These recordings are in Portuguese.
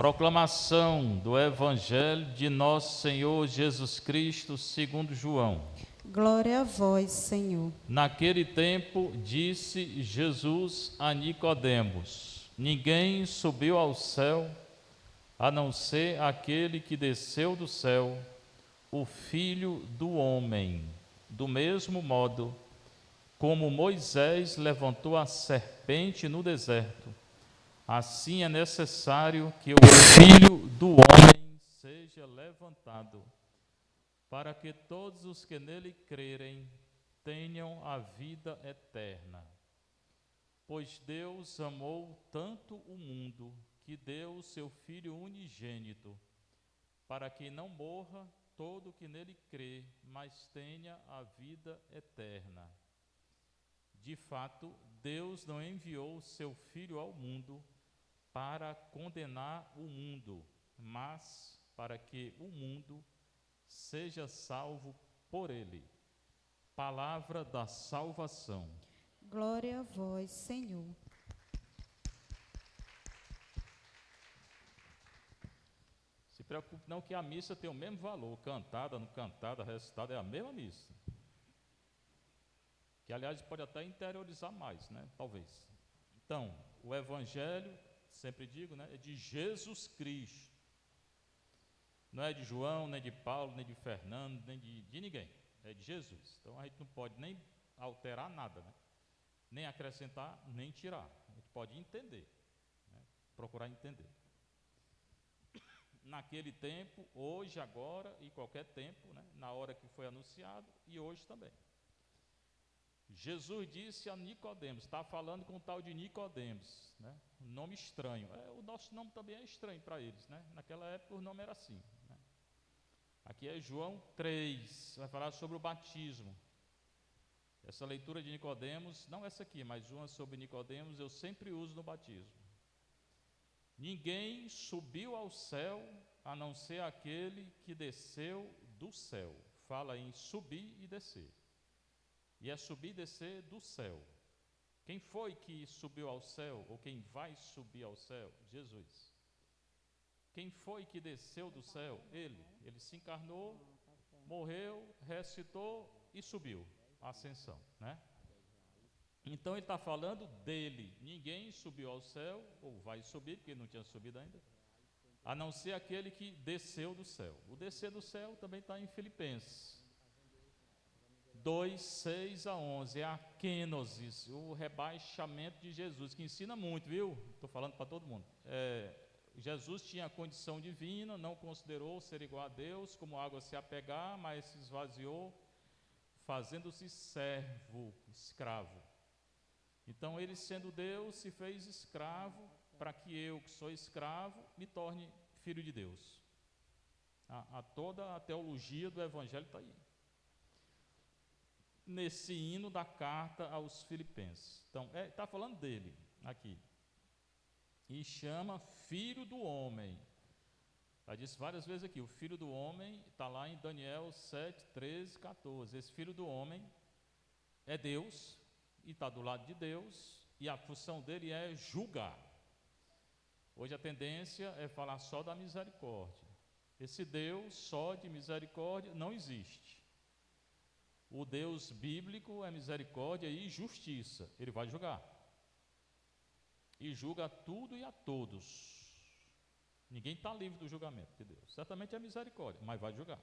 Proclamação do Evangelho de nosso Senhor Jesus Cristo, segundo João. Glória a vós, Senhor. Naquele tempo, disse Jesus a Nicodemos: Ninguém subiu ao céu, a não ser aquele que desceu do céu, o Filho do Homem. Do mesmo modo, como Moisés levantou a serpente no deserto, assim é necessário que o Filho do Homem seja levantado, para que todos os que nele crerem tenham a vida eterna. Pois Deus amou tanto o mundo, que deu o seu Filho unigênito, para que não morra todo o que nele crê, mas tenha a vida eterna. De fato, Deus não enviou o seu Filho ao mundo para condenar o mundo, mas para que o mundo seja salvo por ele. Palavra da salvação. Glória a vós, Senhor. Se preocupe não que a missa tem o mesmo valor, cantada, não cantada, recitada, é a mesma missa. Que aliás pode até interiorizar mais, né? Talvez. Então, o Evangelho, sempre digo, né, é de Jesus Cristo. Não é de João, nem de Paulo, nem de Fernando, nem de ninguém. É de Jesus. Então a gente não pode nem alterar nada, né? Nem acrescentar, nem tirar. A gente pode entender, né? Procurar entender. Naquele tempo, hoje, agora e qualquer tempo, né? Na hora que foi anunciado e hoje também. Jesus disse a Nicodemos, está falando com o tal de Nicodemos, né? Um nome estranho. O nosso nome também é estranho para eles, né? Naquela época o nome era assim, né? Aqui é João 3, vai falar sobre o batismo. Essa leitura de Nicodemos, não essa aqui, mas uma sobre Nicodemos, eu sempre uso no batismo. Ninguém subiu ao céu, a não ser aquele que desceu do céu. Fala em subir e descer. E é subir e descer do céu. Quem foi que subiu ao céu, ou quem vai subir ao céu? Jesus. Quem foi que desceu do céu? Ele. Ele se encarnou, morreu, ressuscitou e subiu. A ascensão, né? Então ele está falando dele. Ninguém subiu ao céu, ou vai subir, porque ele não tinha subido ainda, a não ser aquele que desceu do céu. O descer do céu também está em Filipenses 2, 6 a 11, é a kenosis, o rebaixamento de Jesus, que ensina muito, viu? Estou falando para todo mundo. Jesus tinha a condição divina, não considerou ser igual a Deus, como água se apegar, mas se esvaziou, fazendo-se servo, escravo. Então ele, sendo Deus, se fez escravo, para que eu, que sou escravo, me torne filho de Deus. Toda a teologia do Evangelho está aí, nesse hino da carta aos Filipenses. Então, está falando dele aqui. E chama Filho do Homem. Já disse várias vezes aqui, o Filho do Homem está lá em Daniel 7, 13, 14. Esse Filho do Homem é Deus, e está do lado de Deus, e a função dele é julgar. Hoje a tendência é falar só da misericórdia. Esse Deus só de misericórdia não existe. O Deus bíblico é misericórdia e justiça. Ele vai julgar. E julga tudo e a todos. Ninguém está livre do julgamento de Deus. Certamente é misericórdia, mas vai julgar.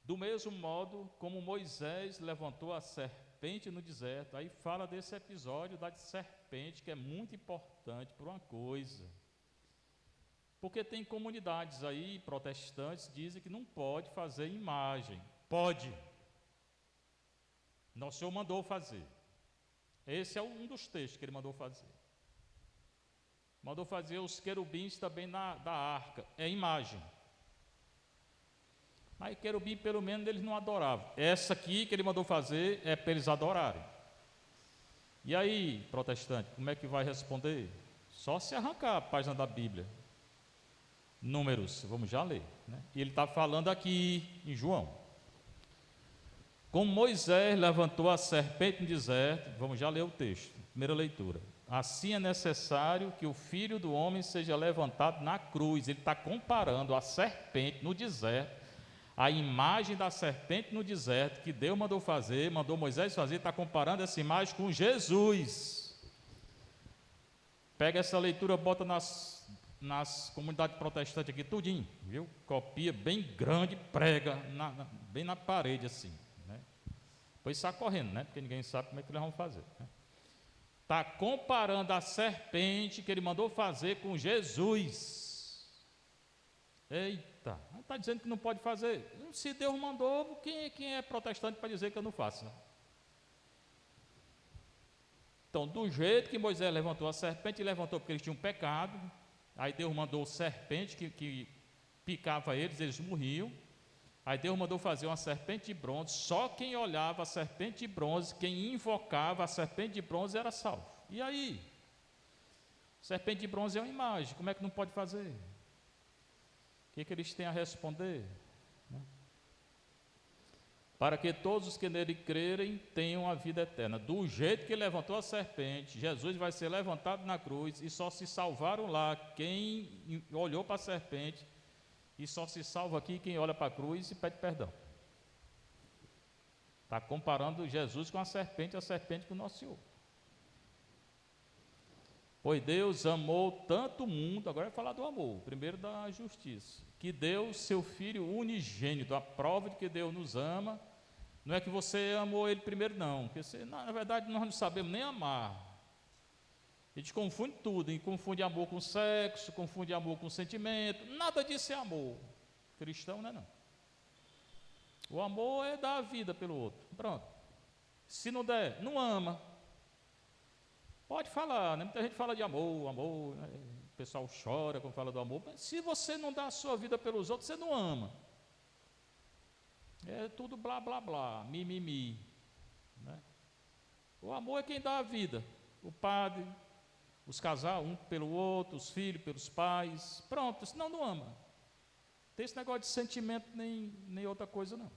Do mesmo modo como Moisés levantou a serpente no deserto, aí fala desse episódio da serpente, que é muito importante para uma coisa. Porque tem comunidades aí, protestantes, que dizem que não pode fazer imagem. Pode. Nosso Senhor mandou fazer. Esse é um dos textos que ele mandou fazer. Mandou fazer os querubins também da arca. É imagem. Mas querubim, pelo menos, eles não adoravam. Essa aqui que ele mandou fazer é para eles adorarem. E aí, protestante, como é que vai responder? Só se arrancar a página da Bíblia. Números, vamos já ler, né? E ele está falando aqui em João. Como Moisés levantou a serpente no deserto, vamos já ler o texto, primeira leitura. assim é necessário que o Filho do Homem seja levantado na cruz. Ele está comparando a serpente no deserto, a imagem da serpente no deserto, que Deus mandou fazer, mandou Moisés fazer, está comparando essa imagem com Jesus. Pega essa leitura, bota nas comunidades protestantes aqui, tudinho, viu? Copia bem grande, prega bem na parede assim, né? Depois sai correndo, né? Porque ninguém sabe como é que eles vão fazer, né? Está comparando a serpente que ele mandou fazer com Jesus. Eita, não está dizendo que não pode fazer. Se Deus mandou, quem é protestante para dizer que eu não faço? Não? Então, do jeito que Moisés levantou a serpente, ele levantou porque eles tinham pecado. Aí Deus mandou serpente que picava eles morriam. Aí Deus mandou fazer uma serpente de bronze. Só quem olhava a serpente de bronze, quem invocava a serpente de bronze era salvo. E aí? Serpente de bronze é uma imagem, como é que não pode fazer? O que eles têm a responder? Para que todos os que nele crerem tenham a vida eterna. Do jeito que ele levantou a serpente, Jesus vai ser levantado na cruz, e só se salvaram lá quem olhou para a serpente, e só se salva aqui quem olha para a cruz e pede perdão. Está comparando Jesus com a serpente com o nosso Senhor. Pois Deus amou tanto o mundo, agora vai falar do amor, primeiro da justiça, que deu seu Filho unigênito. A prova de que Deus nos ama, não é que você amou Ele primeiro, não, porque na verdade nós não sabemos nem amar. A gente confunde tudo, e confunde amor com sexo, confunde amor com sentimento. Nada disso é amor. Cristão não é não. O amor é dar a vida pelo outro. Pronto. Se não der, não ama. Pode falar, né? Muita gente fala de amor, né? O pessoal chora quando fala do amor. Mas se você não dá a sua vida pelos outros, você não ama. É tudo blá blá blá, mimimi, né? O amor é quem dá a vida. O padre, os casais, um pelo outro, os filhos pelos pais. Pronto, senão não ama. Tem esse negócio de sentimento nem outra coisa não.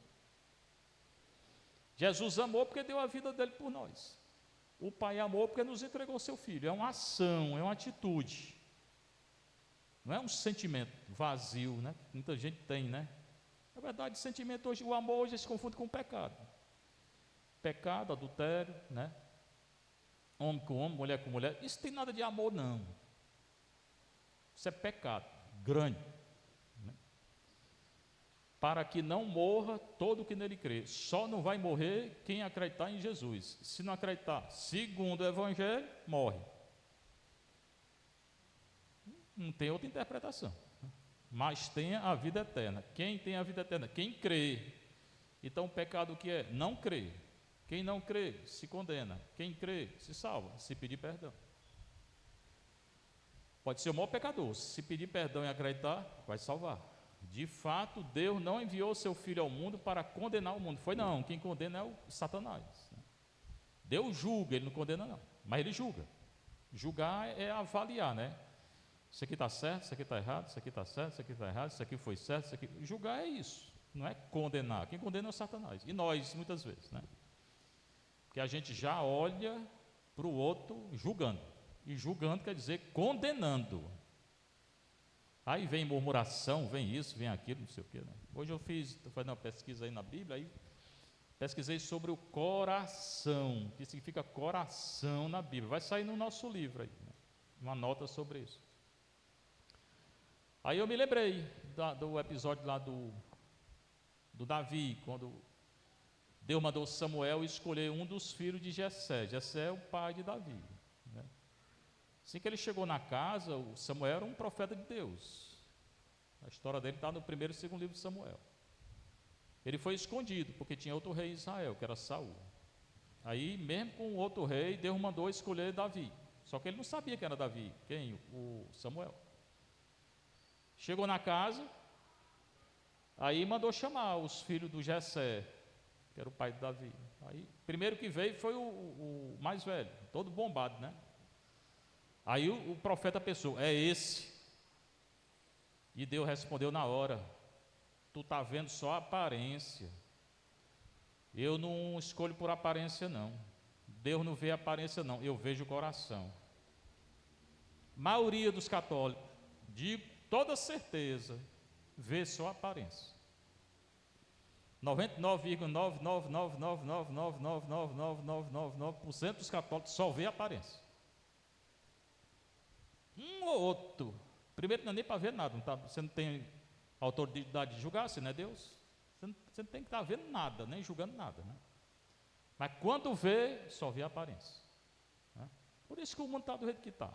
Jesus amou porque deu a vida dele por nós. O Pai amou porque nos entregou seu Filho. É uma ação, é uma atitude. Não é um sentimento vazio, né? Muita gente tem, né? Na verdade, sentimento hoje, o amor hoje se confunde com o pecado. Pecado, adultério, né? Homem com homem, mulher com mulher. Isso tem nada de amor, não. Isso é pecado grande. Para que não morra todo o que nele crê. Só não vai morrer quem acreditar em Jesus. Se não acreditar, segundo o Evangelho, morre. Não tem outra interpretação. Mas tem a vida eterna. Quem tem a vida eterna? Quem crê. Então o pecado o que é? Não crê. Quem não crê, se condena. Quem crê, se salva, se pedir perdão. Pode ser o maior pecador. Se pedir perdão e acreditar, vai salvar. De fato, Deus não enviou seu Filho ao mundo para condenar o mundo. Foi não, quem condena é o Satanás. Deus julga, ele não condena não, mas ele julga. Julgar é avaliar, né? Isso aqui está certo, isso aqui está errado, isso aqui está certo, isso aqui está errado, isso aqui foi certo, isso aqui... Julgar é isso, não é condenar. Quem condena é o Satanás, e nós muitas vezes, né? Porque a gente já olha para o outro julgando, e julgando quer dizer condenando. Aí vem murmuração, vem isso, vem aquilo, não sei o quê, né? Hoje estou fazendo uma pesquisa aí na Bíblia, aí pesquisei sobre o coração, que significa coração na Bíblia. Vai sair no nosso livro aí, né? Uma nota sobre isso. Aí eu me lembrei do episódio lá do Davi, quando Deus mandou Samuel escolher um dos filhos de Jessé. Jessé é o pai de Davi, né? Assim que ele chegou na casa, o Samuel era um profeta de Deus. A história dele está no primeiro e segundo livro de Samuel. Ele foi escondido, porque tinha outro rei em Israel, que era Saul. Aí, mesmo com o outro rei, Deus mandou escolher Davi. Só que ele não sabia que era Davi. Quem? O Samuel. Chegou na casa, aí mandou chamar os filhos do Jessé, que era o pai de Davi. Aí, primeiro que veio foi o mais velho, todo bombado, né? Aí o profeta pensou, é esse. E Deus respondeu na hora, tu está vendo só a aparência. Eu não escolho por aparência não. Deus não vê a aparência não, eu vejo o coração. maioria dos católicos, digo toda certeza, vê só a aparência. 99,99999999999% dos católicos só vê a aparência. Um ou outro. Primeiro, não é nem para ver nada, você não tem autoridade de julgar, se não é Deus. Você não tem que estar vendo nada, nem julgando nada, né? Mas quando vê, só vê a aparência, né? Por isso que o mundo está do jeito que está.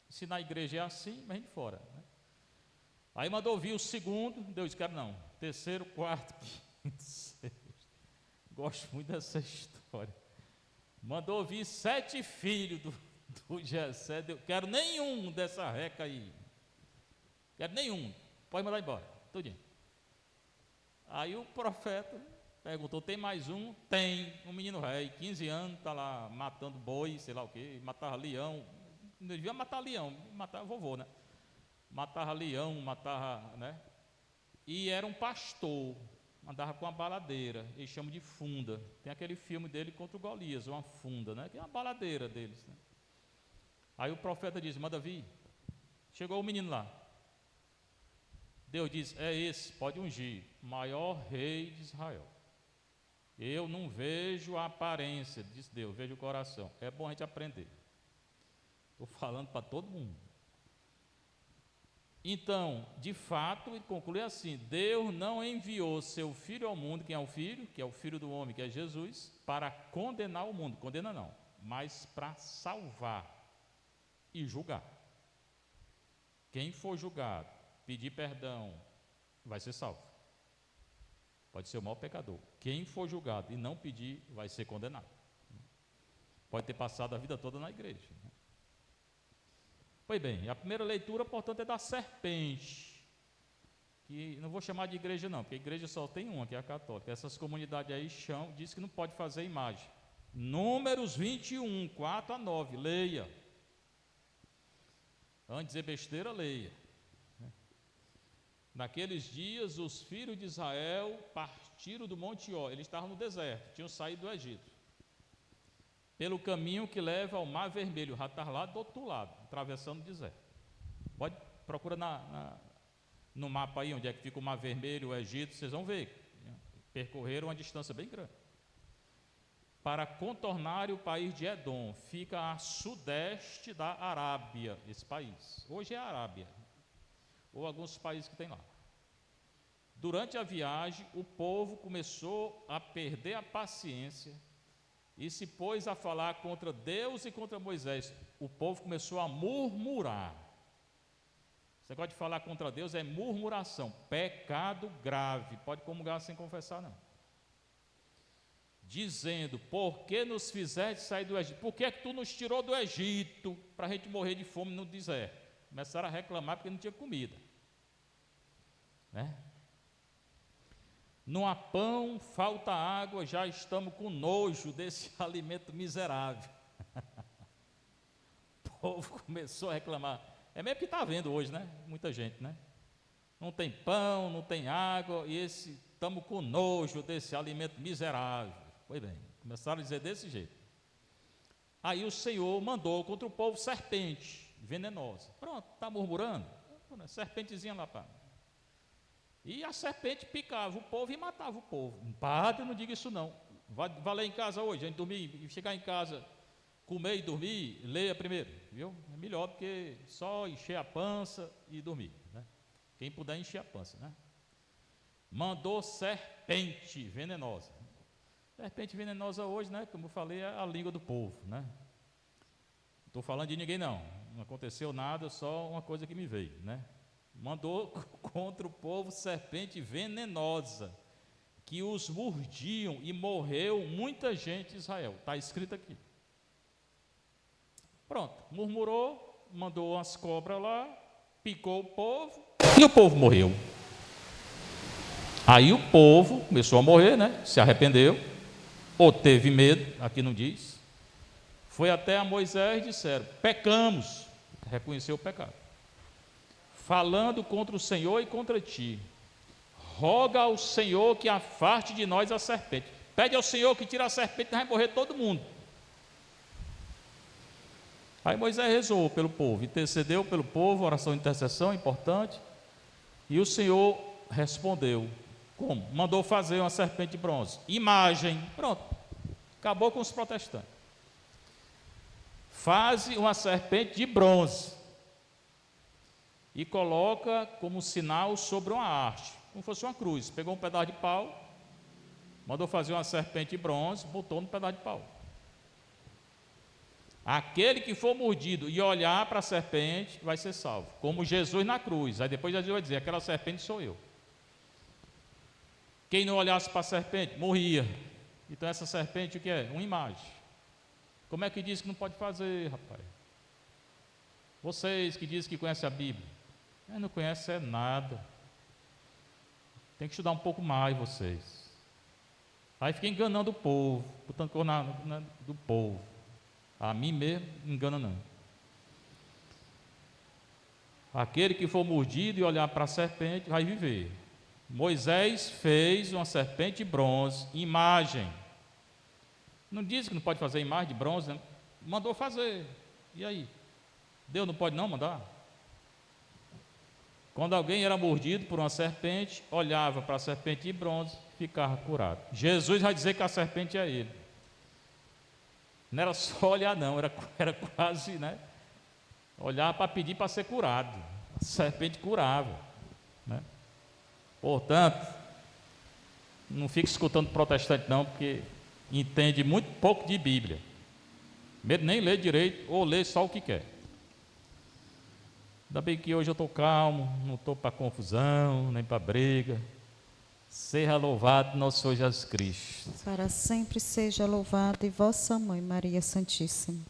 Se na igreja é assim, mas de fora, né? Aí mandou vir o segundo, Deus disse, quero não. Terceiro, quarto, quinto, sexto. Gosto muito dessa história. Mandou vir 7 filhos do Jessé. Quero nenhum dessa reca aí. Quero nenhum. Pode mandar embora, tudinho. Aí o profeta perguntou, tem mais um? Tem. Um menino rei, 15 anos, está lá matando boi, sei lá o quê, matava leão. Não devia matar leão, matava vovô, né? Matava leão, matava, né? E era um pastor, andava com uma baladeira, eles chamam de funda. Tem aquele filme dele contra o Golias, uma funda, né? Que é uma baladeira deles, né? Aí o profeta diz, manda vir. Chegou o menino lá. Deus diz, é esse, pode ungir, maior rei de Israel. Eu não vejo a aparência, diz Deus, vejo o coração. É bom a gente aprender. Estou falando para todo mundo. Então, de fato, ele conclui assim, Deus não enviou seu Filho ao mundo, quem é o Filho? Que é o Filho do homem, que é Jesus, para condenar o mundo, condena não, mas para salvar e julgar. Quem for julgado, pedir perdão, vai ser salvo. Pode ser o maior pecador. Quem for julgado e não pedir, vai ser condenado. Pode ter passado a vida toda na igreja. Pois bem, a primeira leitura, portanto, é da serpente, que não vou chamar de igreja não, porque a igreja só tem uma, que é a católica. Essas comunidades aí diz que não pode fazer imagem. Números 21, 4 a 9, leia. Antes de dizer besteira, leia. Naqueles dias, os filhos de Israel partiram do Monte Ó, eles estavam no deserto, tinham saído do Egito, pelo caminho que leva ao Mar Vermelho, já está lá do outro lado, atravessando o deserto. Pode, procura no mapa aí, onde é que fica o Mar Vermelho, o Egito, vocês vão ver, percorreram uma distância bem grande, para contornar o país de Edom, fica a sudeste da Arábia, esse país, hoje é a Arábia, ou alguns países que tem lá. Durante a viagem, o povo começou a perder a paciência e se pôs a falar contra Deus e contra Moisés. O povo começou a murmurar. Você pode falar contra Deus, é murmuração, pecado grave, pode comungar sem confessar não. Dizendo, por que nos fizeste sair do Egito? Por que é que tu nos tirou do Egito para a gente morrer de fome no deserto? Começaram a reclamar porque não tinha comida, né? Não há pão, falta água, já estamos com nojo desse alimento miserável. O povo começou a reclamar. É mesmo que está vendo hoje, né? Muita gente, né? Não tem pão, não tem água, e estamos com nojo desse alimento miserável. Pois bem, começaram a dizer desse jeito. Aí o Senhor mandou contra o povo serpente venenosa. Pronto, está murmurando? Serpentezinha lá, pá. E a serpente picava o povo e matava o povo. Padre, não diga isso não. Vá ler em casa hoje, a gente dormir, chegar em casa, comer e dormir, leia primeiro, viu? É melhor do que só encher a pança e dormir, né? Quem puder encher a pança, né? Mandou serpente venenosa. Serpente venenosa hoje, né? Como eu falei, é a língua do povo, né? Não estou falando de ninguém não. Não aconteceu nada, só uma coisa que me veio, né? Mandou contra o povo serpente venenosa, que os mordiam e morreu muita gente de Israel. Está escrito aqui. Pronto, murmurou, mandou umas cobras lá, picou o povo e o povo morreu. Aí o povo começou a morrer, né? Se arrependeu, ou teve medo, aqui não diz. Foi até a Moisés e disseram, pecamos, reconheceu o pecado. Falando contra o Senhor e contra ti, roga ao Senhor que afaste de nós a serpente. Pede ao Senhor que tire a serpente, vai morrer todo mundo. Aí Moisés rezou pelo povo, intercedeu pelo povo, oração de intercessão, importante. E o Senhor respondeu. Como? Mandou fazer uma serpente de bronze. Imagem. Pronto. Acabou com os protestantes. Faze uma serpente de bronze. E coloca como sinal sobre uma haste, como fosse uma cruz. Pegou um pedaço de pau, mandou fazer uma serpente de bronze, botou no pedaço de pau. Aquele que for mordido e olhar para a serpente vai ser salvo, como Jesus na cruz. Aí depois Jesus vai dizer: aquela serpente sou eu. Quem não olhasse para a serpente morria. Então essa serpente o que é? Uma imagem. Como é que diz que não pode fazer, rapaz? Vocês que dizem que conhecem a Bíblia, não conhecem nada. Tem que estudar um pouco mais vocês. Aí fica enganando o povo, botando cor do povo. A mim mesmo, não engana não. Aquele que for mordido e olhar para a serpente vai viver. Moisés fez uma serpente de bronze, imagem. Não diz que não pode fazer imagem de bronze, né? Mandou fazer. E aí? Deus não pode não mandar? Quando alguém era mordido por uma serpente, olhava para a serpente de bronze, ficava curado. Jesus vai dizer que a serpente é ele. Não era só olhar não, era quase, né? Olhar para pedir para ser curado. A serpente curava, né? Portanto, não fique escutando protestante não, porque entende muito pouco de Bíblia. Nem lê direito, ou lê só o que quer. Ainda bem que hoje eu estou calmo, não estou para confusão, nem para briga. Seja louvado nosso Senhor Jesus Cristo. Para sempre seja louvado e vossa Mãe, Maria Santíssima.